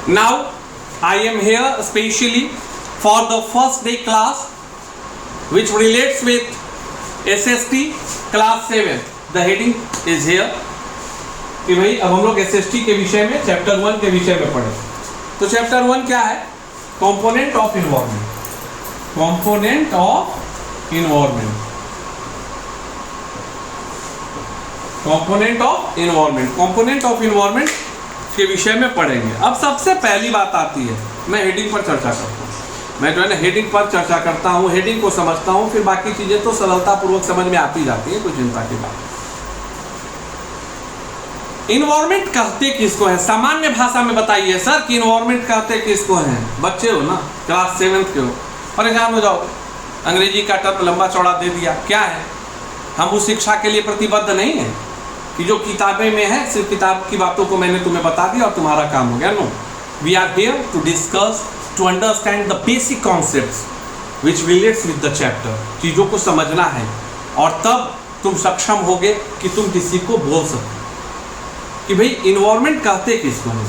Now I am here specially for the first day class which relates with SST class 7. The heading is here कि भाई अब हम लोग SST के विषय में चैप्टर 1 के विषय में पढ़े। तो चैप्टर 1 क्या है? Component of environment. Component of environment. Component of environment. Component of environment के विषय में पढ़ेंगे। अब सबसे पहली बात आती है, मैं हेडिंग पर चर्चा करता हूँ। मैं जो है ना हेडिंग पर चर्चा करता हूँ, हेडिंग को समझता हूँ, फिर बाकी चीजें तो सरलतापूर्वक समझ में आती जाती है, कोई चिंता की बात। इन्वायरमेंट कहते किसको है? सामान्य भाषा में बताइए सर कि इन्वायरमेंट कहते किसको है? बच्चे हो ना, क्लास 7 के हो, परेशान हो जाओ, अंग्रेजी का टर्म लंबा चौड़ा दे दिया। क्या है? हम उस शिक्षा के लिए प्रतिबद्ध नहीं है कि जो किताबें में है सिर्फ किताब की बातों को मैंने तुम्हें बता दिया और तुम्हारा काम हो गया। No, we are here to discuss, to understand the basic concepts which relates with the chapter. चीज़ों को समझना है और तब तुम सक्षम होगे कि तुम किसी को बोल सको कि भाई इन्वायरमेंट कहते किसको है।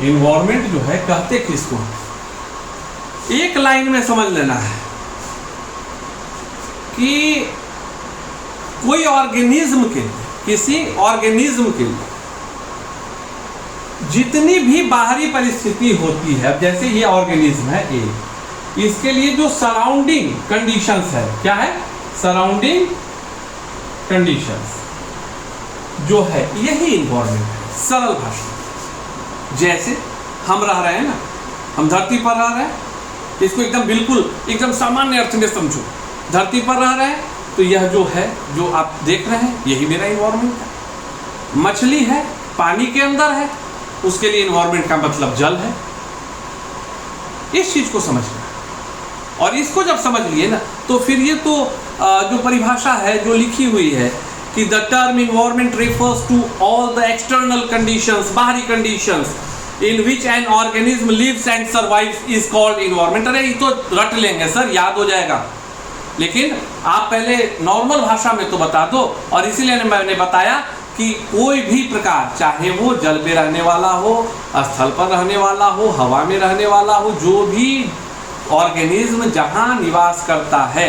इन्वायरमेंट जो है कहते किसको है? एक लाइन में समझ लेना है कि कोई ऑर्गेनिज्म के, किसी ऑर्गेनिज्म के लिए जितनी भी बाहरी परिस्थिति होती है, अब जैसे ये ऑर्गेनिज्म है ए, इसके लिए जो सराउंडिंग कंडीशंस है, क्या है? सराउंडिंग कंडीशंस जो है यही इन्वायरमेंट है। सरल भाषा, जैसे हम रह रहे हैं ना, हम धरती पर रह रहे हैं, इसको एकदम बिल्कुल एकदम सामान्य अर्थ में समझो। धरती पर रह रहे हैं तो यह जो है, जो आप देख रहे हैं, यही मेरा इन्वायरमेंट है। मछली है, पानी के अंदर है, उसके लिए इन्वायरमेंट का मतलब जल है। इस चीज को समझना, और इसको जब समझ लिए ना तो फिर ये तो जो परिभाषा है जो लिखी हुई है कि the term environment refers to all the external conditions, बाहरी conditions in which an organism lives and survives is called environment। अरे ये तो रट लेंगे सर, याद हो जाएगा, लेकिन आप पहले नॉर्मल भाषा में तो बता दो। और इसीलिए मैंने बताया कि कोई भी प्रकार, चाहे वो जल पे रहने वाला हो, स्थल पर रहने वाला हो, हवा में रहने वाला हो, जो भी ऑर्गेनिज्म जहाँ निवास करता है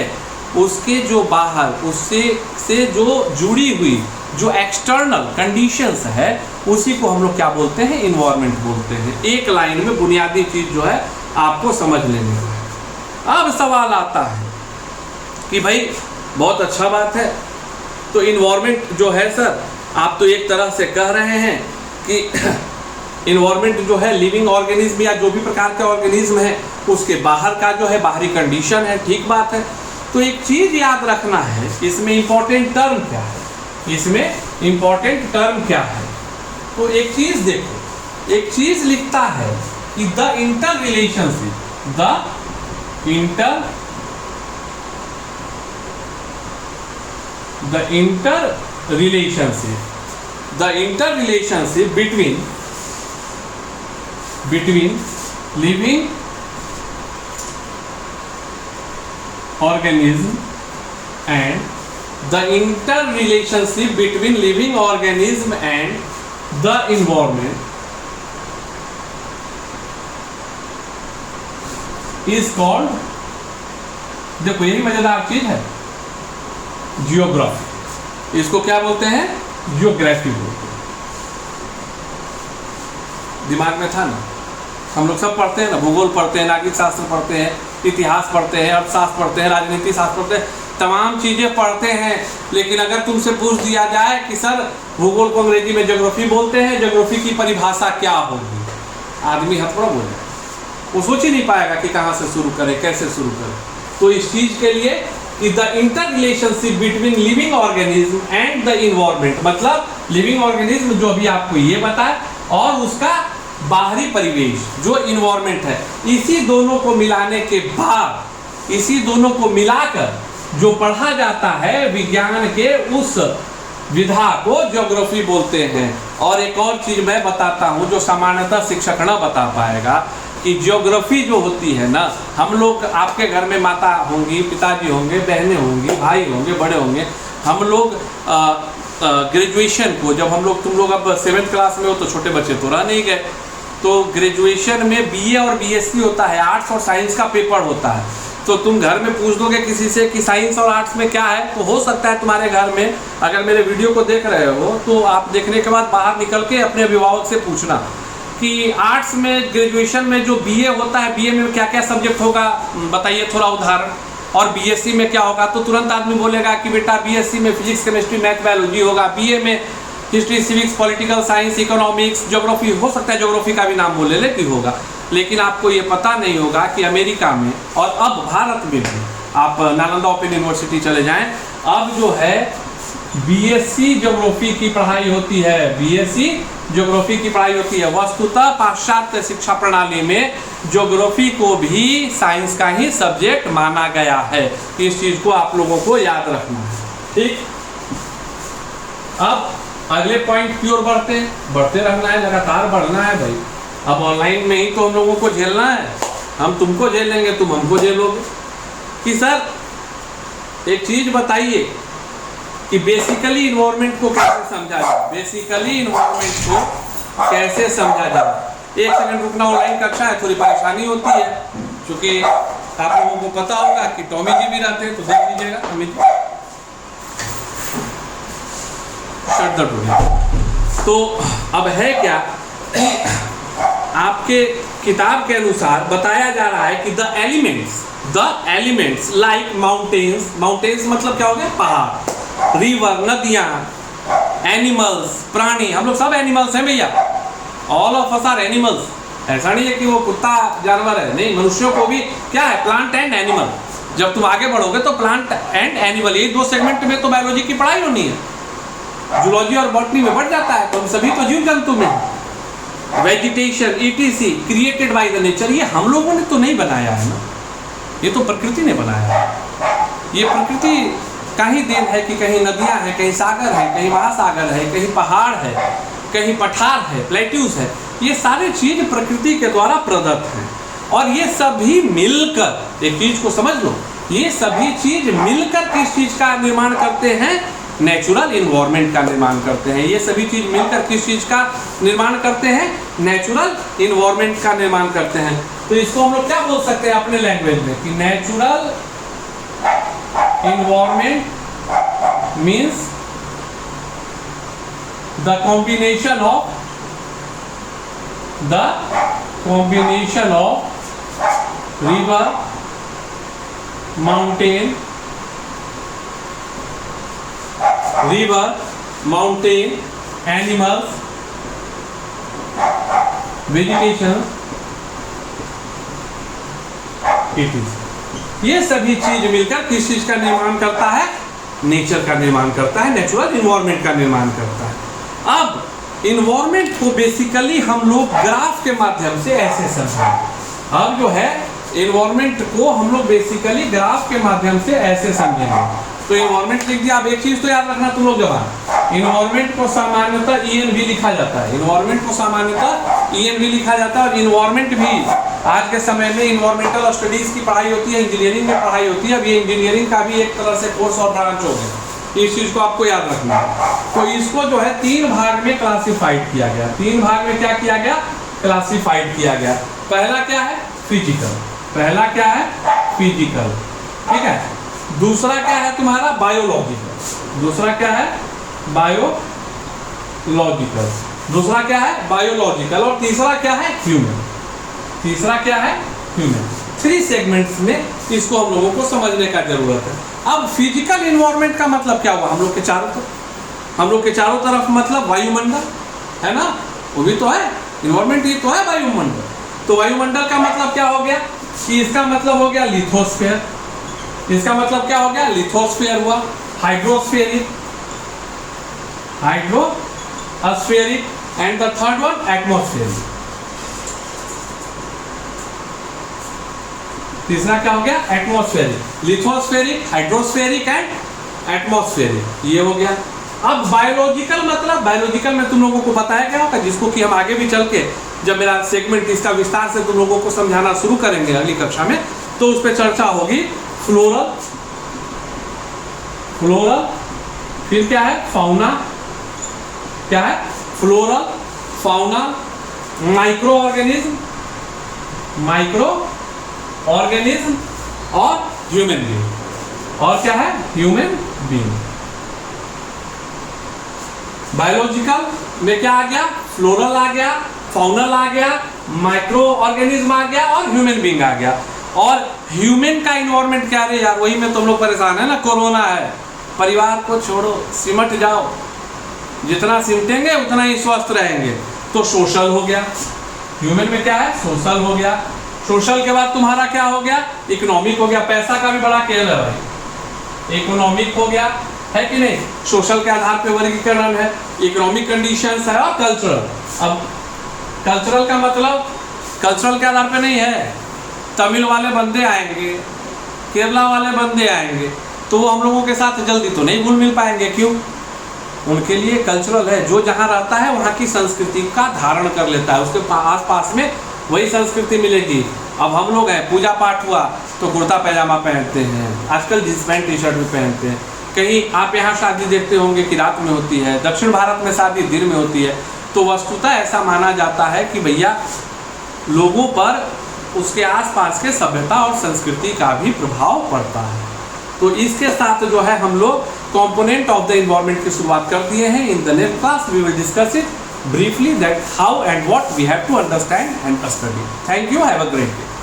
उसके जो बाहर, उससे से जो जुड़ी हुई जो एक्सटर्नल कंडीशंस है, उसी को हम लोग क्या बोलते हैं? इन्वायरमेंट बोलते हैं। एक लाइन में बुनियादी चीज जो है आपको समझ लेनी है। अब सवाल आता है कि भाई बहुत अच्छा बात है, तो इन्वायरमेंट जो है सर, आप तो एक तरह से कह रहे हैं कि इन्वायरमेंट जो है लिविंग ऑर्गेनिज्म या जो भी प्रकार के ऑर्गेनिज्म है उसके बाहर का जो है बाहरी कंडीशन है। ठीक बात है। तो एक चीज याद रखना है, इसमें इंपॉर्टेंट टर्म क्या है? इसमें इंपॉर्टेंट टर्म क्या है? तो एक चीज देखो, एक चीज लिखता है कि the inter relationship, the inter relationship between living organism and the interrelationship between living organism and the environment is called, देखो यही मजेदार चीज है, जियोग्राफी। इसको क्या बोलते हैं? जियोग्राफी बोलते हैं। दिमाग में था ना, हम लोग सब पढ़ते हैं ना, भूगोल पढ़ते हैं, नागरिक शास्त्र पढ़ते हैं, इतिहास पढ़ते हैं, अर्थशास्त्र पढ़ते हैं, राजनीति शास्त्र पढ़ते हैं, तमाम चीजें पढ़ते हैं। लेकिन अगर तुमसे पूछ दिया जाए कि सर भूगोल को अंग्रेजी में ज्योग्राफी बोलते हैं, ज्योग्राफी की परिभाषा क्या होगी, आदमी हथौड़ा बोल जाए, वो सोच ही नहीं पाएगा कि कहाँ से शुरू करे, कैसे शुरू करे। तो इस चीज के लिए कि the inter relationship between living organism and the environment, मतलब लिविंग ऑर्गेनिज्म जो अभी आपको ये बताया और उसका बाहरी परिवेश जो इन्वायरमेंट है, इसी दोनों को मिलाने के बाद, इसी दोनों को मिलाकर जो पढ़ा जाता है विज्ञान के उस विधा को ज्योग्राफी बोलते हैं। और एक और चीज मैं बताता हूं जो सामान्यतः शिक्षक न बता पाएगा कि ज्योग्राफी जो होती है ना, हम लोग, आपके घर में माता होंगी, पिताजी होंगे, बहनें होंगी, भाई होंगे, बड़े होंगे, हम लोग ग्रेजुएशन को जब हम लोग, तुम लोग अब 7th क्लास में हो तो छोटे बच्चे तो रह नहीं गए, तो ग्रेजुएशन में बीए और बीएससी होता है, आर्ट्स और साइंस का पेपर होता है। तो तुम घर में पूछ दोगे किसी से कि साइंस और आर्ट्स में क्या है, तो हो सकता है तुम्हारे घर में, अगर मेरे वीडियो को देख रहे हो तो आप देखने के बाद बाहर निकल के अपने अभिभावक से पूछना कि आर्ट्स में ग्रेजुएशन में जो बीए होता है, बीए में क्या क्या सब्जेक्ट होगा, बताइए थोड़ा उदाहरण, और बीएससी में क्या होगा, तो तुरंत आदमी बोलेगा कि बेटा बीएससी में फिजिक्स, केमिस्ट्री, मैथ, बायोलॉजी होगा, बीए में history, civics, political science, economics, geography, हो सकता है ज्योग्राफी का भी नाम बोले ले कि होगा, लेकिन आपको ये पता नहीं होगा कि अमेरिका में और अब भारत में भी, आप नालंदा ओपन यूनिवर्सिटी चले जाएं, अब जो है बीएससी ज्योग्राफी की पढ़ाई होती है, बीएससी ज्योग्राफी की पढ़ाई होती है। वस्तुतः पाश्चात्य शिक्षा प्रणाली में ज्योग्राफी को भी साइंस का ही सब्जेक्ट माना गया है। इस चीज को आप लोगों को याद रखना है, ठीक। अब अगले पॉइंट की ओर बढ़ते रहना है, लगातार बढ़ना है भाई। अब ऑनलाइन में ही तो हम लोगों को झेलना है, हम तुमको झेलेंगे, तुम हमको झेलोगे। कि सर एक चीज बताइए कि बेसिकली इन्वायरमेंट को कैसे समझा जाए, बेसिकली इन्वायरमेंट को कैसे समझा जाए। एक सेकंड रुकना, ऑनलाइन कक्षा है, थोड़ी परेशानी होती है, क्योंकि आप लोगों को पता होगा कि टॉमी जी भी रहते हैं, तो देख लीजिएगा अमित शट द डोर। तो अब है क्या, आपके किताब के अनुसार बताया जा रहा है कि द एलिमेंट्स लाइक माउंटेन्स मतलब क्या हो गया, पहाड़, रिवर, नदियां, एनिमल्स, प्राणी, हम लोग सब एनिमल्स हैं भैया, all of us are animals. ऐसा नहीं है कि वो कुत्ता जानवर है, नहीं, मनुष्यों को भी क्या है, प्लांट एंड एनिमल। जब तुम आगे बढ़ोगे तो प्लांट एंड एनिमल, ये 2 सेगमेंट में तो बायोलॉजी की पढ़ाई होनी है, जूलॉजी और बॉटनी में बढ़ जाता है, तो हम सभी तो जीव जंतु में। Vegetation, etc created by the nature, ये हम लोगों ने तो नहीं बनाया है ना, ये तो प्रकृति ने बनाया है। ये प्रकृति का ही देन है कि कहीं नदियां हैं, कहीं सागर है, कहीं महासागर है, कहीं पहाड़ है, कहीं पठार है, प्लेट्यूज है, ये सारी चीज प्रकृति के द्वारा प्रदत्त हैं। और ये सभी मिलकर, एक चीज को समझ लो, ये सभी चीज मिलकर किस चीज का निर्माण करते हैं, नेचुरल इन्वायरमेंट का निर्माण करते हैं। ये सभी चीज मिलकर किस चीज का निर्माण करते हैं, नेचुरल इन्वायरमेंट का निर्माण करते हैं। तो इसको हम लोग क्या बोल सकते हैं अपने लैंग्वेज में कि natural environment means the combination of river, mountain, animals, vegetation, ये सभी चीज मिलकर किस चीज का निर्माण करता है, नेचर का निर्माण करता है, नेचुरल इन्वायरमेंट का निर्माण करता है। अब इन्वायरमेंट को बेसिकली हम लोग ग्राफ के माध्यम से ऐसे समझेंगे। अब जो है इन्वायरमेंट को हम लोग बेसिकली ग्राफ के माध्यम से ऐसे समझेंगे। तो इन्वायरमेंट लिख दिया। अब एक चीज तो याद रखना तुम लोग, जब इन्वायरमेंट को सामान्यतः ENV लिखा जाता है, इन्वायरमेंट को सामान्यतः ENV लिखा जाता है। और इन्वायरमेंट भी आज के समय में इन्वायरमेंटल स्टडीज की पढ़ाई होती है, इंजीनियरिंग में पढ़ाई होती है। अब ये इंजीनियरिंग का भी एक तरह से कोर्स और ब्रांच हो गया, इस चीज को आपको याद रखना है। तो इसको जो है 3 भाग में क्लासिफाइड किया गया। 3 भाग में क्या किया गया, क्लासिफाइड किया गया। पहला क्या है, फिजिकल, पहला क्या है, फिजिकल, ठीक है। दूसरा क्या है तुम्हारा, बायोलॉजिकल, दूसरा क्या है, बायोलॉजिकल, दूसरा क्या है, बायोलॉजिकल, और तीसरा क्या है, ह्यूमन, तीसरा क्या है, ह्यूमन। 3 सेगमेंट्स में इसको हम लोगों को समझने का जरूरत है। अब फिजिकल इन्वायरमेंट का मतलब क्या हुआ, हम लोग के चारों तरफ मतलब वायुमंडल है ना, वो भी तो है इन्वायरमेंट, ये तो है वायुमंडल। तो वायुमंडल का मतलब क्या हो गया कि इसका मतलब हो गया लिथोस्फेयर, इसका मतलब क्या हो गया, लिथोस्फेयर हुआ। Hydrospheric and the third one atmospheric. तीसरा क्या हो गया, atmospheric, lithospheric, hydrospheric and atmospheric, ये हो गया। अब बायोलॉजिकल मतलब, बायोलॉजिकल में तुम लोगों को बताया गया होगा, जिसको कि हम आगे भी चल के जब मेरा सेगमेंट इसका विस्तार से तुम लोगों को समझाना शुरू करेंगे अगली कक्षा में, तो उस पर चर्चा होगी। फ्लोरल, फ्लोरल, फिर क्या है फाउना, क्या है floral, fauna, micro organism, micro organism और ह्यूमन बीइंग। और क्या है ह्यूमन बीइंग। बायोलॉजिकल में क्या आ गया, फ्लोरल आ गया, फाउनल आ गया, माइक्रो ऑर्गेनिज्म आ गया और ह्यूमन बीइंग आ गया। और ह्यूमन का इन्वायरमेंट क्या है यार, वही में तुम लोग परेशान है ना, कोरोना है। परिवार को छोड़ो, सिमट जाओ, जितना सिमटेंगे उतना ही स्वस्थ रहेंगे। तो सोशल हो गया, ह्यूमन में क्या है सोशल हो गया। सोशल के बाद तुम्हारा क्या हो गया, इकोनॉमिक हो गया। पैसा का भी बड़ा खेल है भाई, इकोनॉमिक हो गया है कि नहीं। सोशल के आधार पे वर्गीकरण है, इकोनॉमिक कंडीशंस है और कल्चरल। अब कल्चरल का मतलब कल्चरल के आधार पे नहीं है, तमिल वाले बंदे आएंगे, केरला वाले बंदे आएंगे, तो वो हम लोगों के साथ जल्दी तो नहीं घुल मिल पाएंगे। क्यों, उनके लिए कल्चरल है, जो जहाँ रहता है वहाँ की संस्कृति का धारण कर लेता है, उसके आस पास में वही संस्कृति मिलेगी। अब हम लोग हैं, पूजा पाठ हुआ तो कुर्ता पैजामा पहनते हैं, आजकल जींस पैंट टी शर्ट भी पहनते हैं। कहीं आप यहाँ शादी देखते होंगे कि रात में होती है, दक्षिण भारत में शादी दिन में होती है। तो वस्तुतः ऐसा माना जाता है कि भैया लोगों पर उसके आसपास के सभ्यता और संस्कृति का भी प्रभाव पड़ता है। तो इसके साथ जो है हम लोग कंपोनेंट ऑफ द एनवायरनमेंट की शुरुआत कर दिए हैं। In the next class we will discuss it briefly, that how and what we have to understand and study. Thank you. Have a great day.